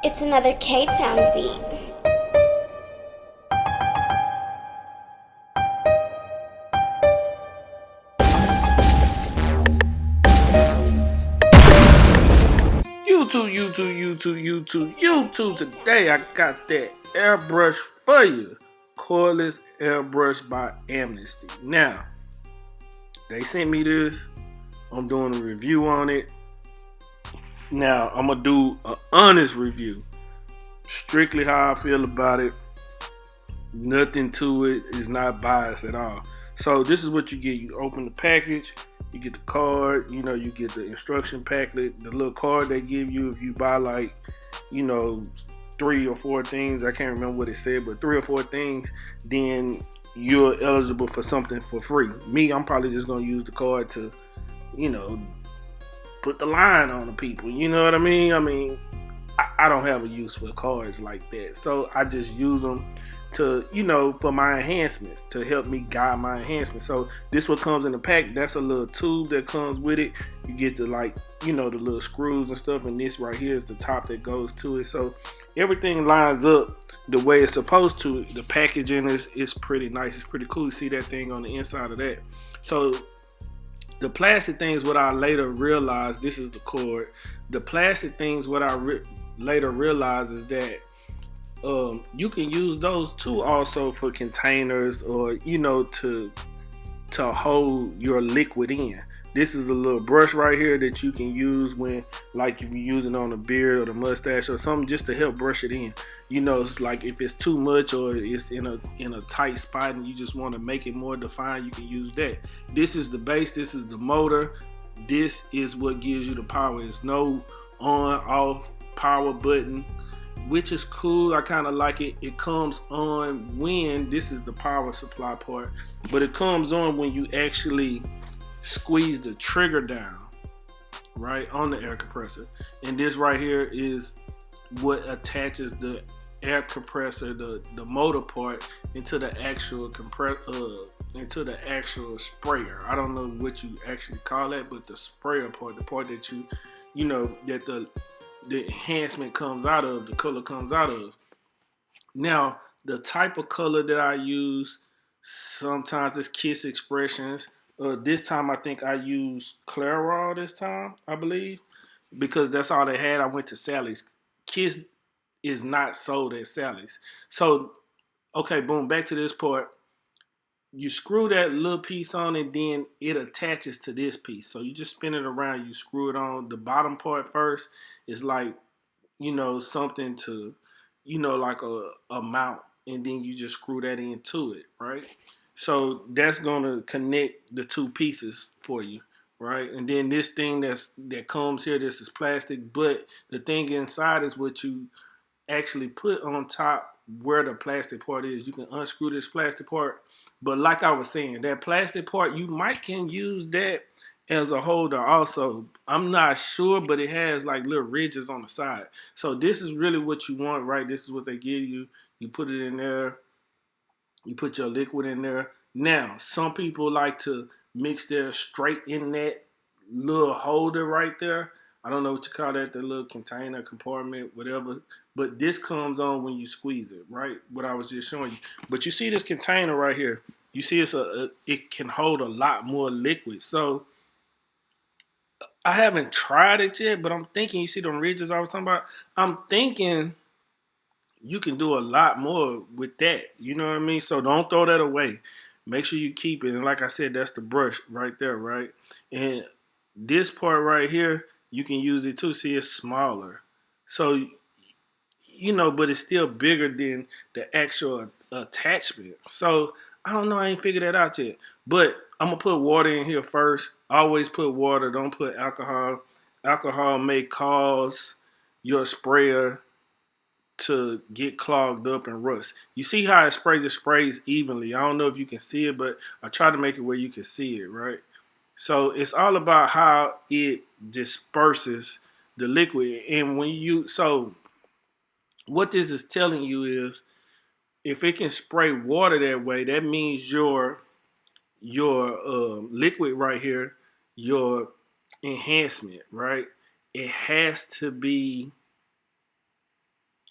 It's another K-Town beat. YouTube. Today I got that airbrush for you. Cordless Airbrush by Anesty. Now, they sent me this. I'm doing a review on it. Now, I'm going to do an honest review. Strictly how I feel about it. Nothing to it is not biased at all. So this is what you get. You open the package. You get the card, you get the instruction packet, the little card they give you if you buy like, 3 or 4 things. I can't remember what it said, but 3 or 4 things, then you're eligible for something for free. Me, I'm probably just gonna use the card to, put the line on the people. You know what I mean? I don't have a use for cards like that. So I just use them to, for my enhancements, to help me guide my enhancements. So this what comes in the pack. That's a little tube that comes with it. You get the the little screws and stuff, and this right here is the top that goes to it. So everything lines up the way it's supposed to. The packaging is pretty nice. It's pretty cool. You see that thing on the inside of that. So the plastic things, what I later realized, this is the cord. The plastic things, what I later realized is that you can use those too also for containers, or to hold your liquid in. This is a little brush right here that you can use when, like, if you're using on the beard or the mustache or something, just to help brush it in. It's like if it's too much or it's in a tight spot and you just want to make it more defined, you can use that. This is the base. This is the motor. This is what gives you the power. It's no on off power button, which is cool. I kind of like it. It comes on when, this is the power supply part, but it comes on when you actually squeeze the trigger down right on the air compressor. And this right here is what attaches the air compressor, the motor part, into the actual into the actual sprayer. I don't know what you actually call that, but the sprayer part, the part that that the enhancement comes out of, the color comes out of. Now, the type of color that I use, sometimes it's Kiss Expressions. This time I think I used Clairol this time, I believe, because that's all they had. I went to Sally's. Kiss is not sold at Sally's. So, okay, boom, back to this part. You screw that little piece on, and then it attaches to this piece. So you just spin it around, you screw it on. The bottom part first is like, something to, like a mount, and then you just screw that into it, right? So that's gonna connect the two pieces for you, right? And then this thing that comes here, this is plastic, but the thing inside is what you actually put on top where the plastic part is. You can unscrew this plastic part, but like I was saying, that plastic part, you might can use that as a holder also. I'm not sure, but it has like little ridges on the side. So this is really what you want, right? This is what they give you. You put it in there. You put your liquid in there. Now, some people like to mix their straight in that little holder right there. I don't know what you call that, the little container, compartment, whatever. But this comes on when you squeeze it, right? What I was just showing you. But you see this container right here. You see it can hold a lot more liquid. So I haven't tried it yet, but I'm thinking, you see them ridges I was talking about? I'm thinking you can do a lot more with that. You know what I mean? So don't throw that away. Make sure you keep it. And like I said, that's the brush right there, right? And this part right here, you can use it too. See, it's smaller. So, but it's still bigger than the actual attachment. So, I don't know. I ain't figured that out yet. But I'm going to put water in here first. Always put water. Don't put alcohol. Alcohol may cause your sprayer to get clogged up and rust. You see how it sprays evenly. I don't know if you can see it, but I try to make it where you can see it, right? So it's all about how it disperses the liquid. And so what this is telling you is, if it can spray water that way, that means your liquid right here, your enhancement, right? It has to be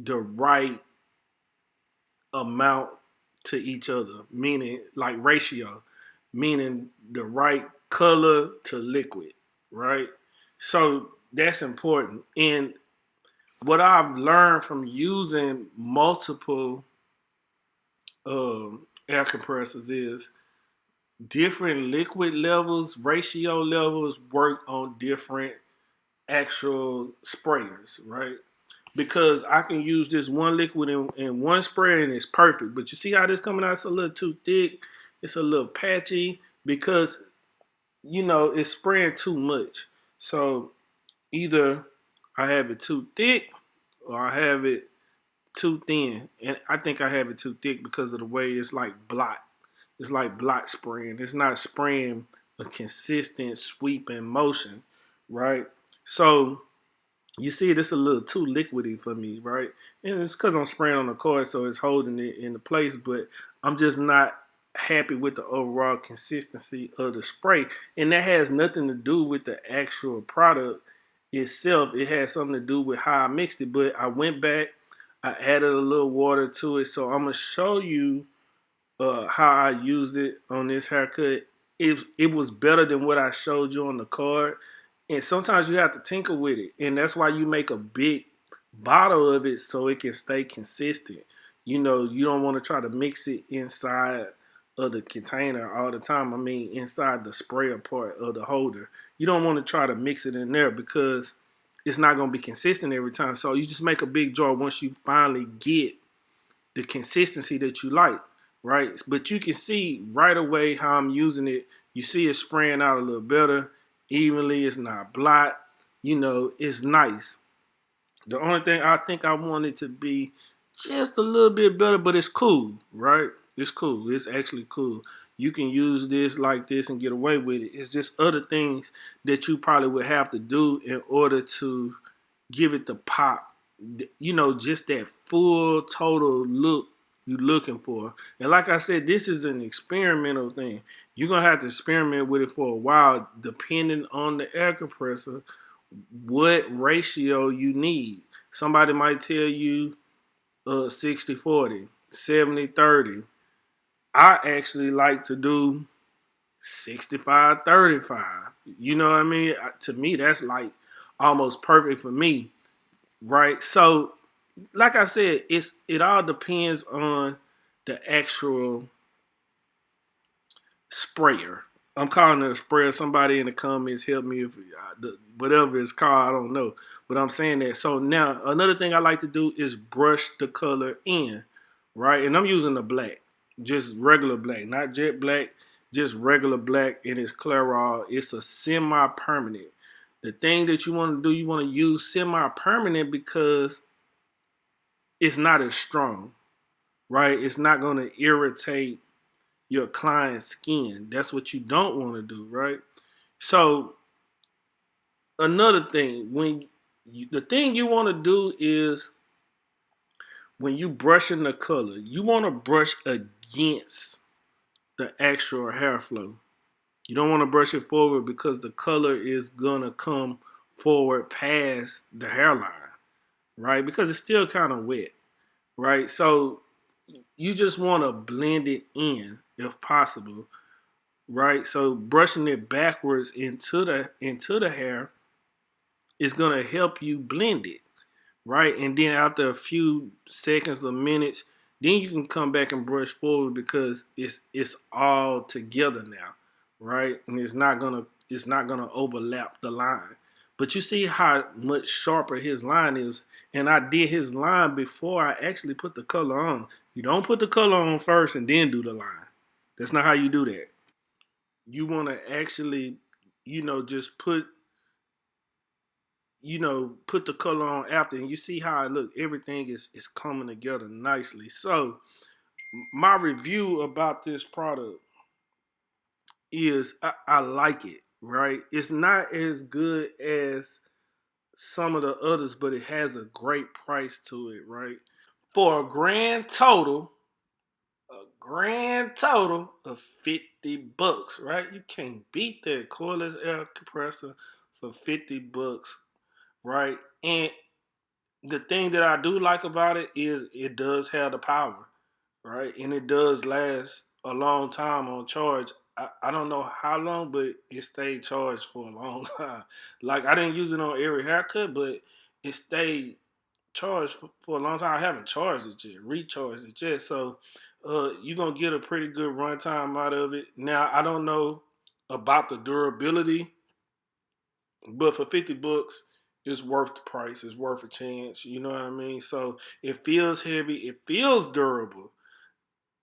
the right amount to each other, meaning like ratio, meaning the right color to liquid, right? So that's important. And what I've learned from using multiple air compressors is different liquid levels, ratio levels work on different actual sprayers, right? Because I can use this one liquid in one spray and it's perfect. But you see how this coming out? It's a little too thick. It's a little patchy because, it's spraying too much. So either I have it too thick or I have it too thin. And I think I have it too thick because of the way it's like blot. It's like blot spraying. It's not spraying a consistent sweeping motion, right? So you see it's a little too liquidy for me, right? And it's because I'm spraying on the cord, so it's holding it into place, but I'm just not happy with the overall consistency of the spray. And that has nothing to do with the actual product itself. It has something to do with how I mixed it. But I went back, I added a little water to it. So I'm going to show you how I used it on this haircut. It was better than what I showed you on the card. And sometimes you have to tinker with it. And that's why you make a big bottle of it so it can stay consistent. You don't want to try to mix it inside of the container all the time. I mean, inside the sprayer part of the holder. You don't want to try to mix it in there because it's not going to be consistent every time. So you just make a big jar once you finally get the consistency that you like, right? But you can see right away how I'm using it. You see it spraying out a little better, evenly. It's not blot. It's nice. The only thing I think I want it to be just a little bit better, but it's cool, right? It's cool. It's actually cool. You can use this like this and get away with it. It's just other things that you probably would have to do in order to give it the pop, just that full total look you're looking for. And like I said, this is an experimental thing. You're going to have to experiment with it for a while, depending on the air compressor, what ratio you need. Somebody might tell you 60-40, 70-30. I actually like to do 65-35. You know what I mean? To me, that's like almost perfect for me. Right. So, like I said, it all depends on the actual sprayer. I'm calling it a sprayer. Somebody in the comments help me if whatever it's called, I don't know. But I'm saying that. So now another thing I like to do is brush the color in, right? And I'm using the black, just regular black, not jet black, just regular black. And it's Clairol. It's a semi-permanent. The thing that you want to do, you want to use semi-permanent because it's not as strong, right? It's not going to irritate your client's skin. That's what you don't want to do, right? So another thing, the thing you want to do is when you brushing the color, you want to brush against the actual hair flow. You don't want to brush it forward because the color is going to come forward past the hairline, right? Because it's still kind of wet, right? So you just want to blend it in if possible, right? So brushing it backwards into the hair is going to help you blend it, right? And then after a few seconds or minutes, then you can come back and brush forward because it's all together now, right? And it's not gonna overlap the line. But you see how much sharper his line is, and I did his line before I actually put the color on. You don't put the color on first and then do the line. That's not how you do that. You want to actually, just put the color on after, and you see how it look. Everything is coming together nicely. So my review about this product is I like it, right? It's not as good as some of the others, but it has a great price to it, right? For a grand total of $50, right? You can't beat that cordless air compressor for $50, right? And the thing that I do like about it is it does have the power, right? And it does last a long time on charge. I don't know how long, but it stayed charged for a long time. Like I didn't use it on every haircut, but it stayed charged for a long time. I haven't charged it yet, recharged it yet. So you're gonna get a pretty good runtime out of it. Now I don't know about the durability, but for $50, it's worth the price. It's worth a chance. You know what I mean? So it feels heavy. It feels durable.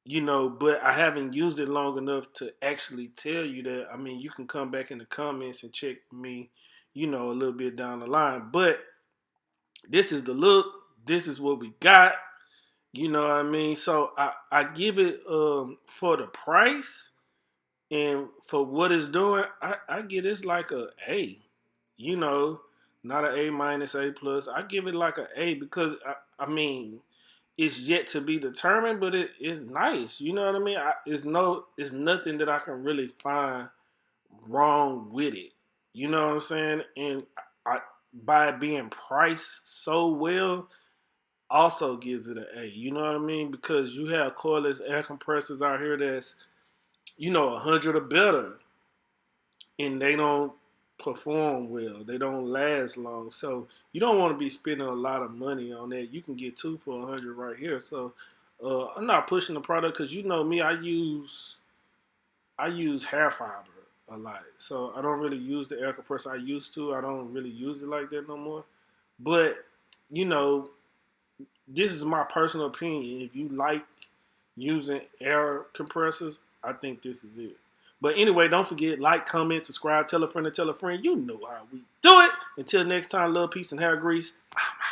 But I haven't used it long enough to actually tell you that. I mean, you can come back in the comments and check me, a little bit down the line. But this is the look. This is what we got. You know what I mean? So I give it for the price and for what it's doing, I give this like a A. You know, not an A minus, A plus. I give it like a A because I mean it's yet to be determined, but it is nice. You know what I mean? It's nothing that I can really find wrong with it. You know what I'm saying? And I by it being priced so well, also gives it an A. You know what I mean? Because you have cordless air compressors out here that's 100 or better, and they don't perform well. They don't last long. So you don't want to be spending a lot of money on that. You can get two for 100 right here. So I'm not pushing the product because you know me. I use hair fiber a lot. So I don't really use the air compressor I used to. I don't really use it like that no more. But you know, this is my personal opinion. If you like using air compressors, I think this is it. But anyway, don't forget, like, comment, subscribe, tell a friend to tell a friend. You know how we do it. Until next time, love, peace, and hair grease. I'm out.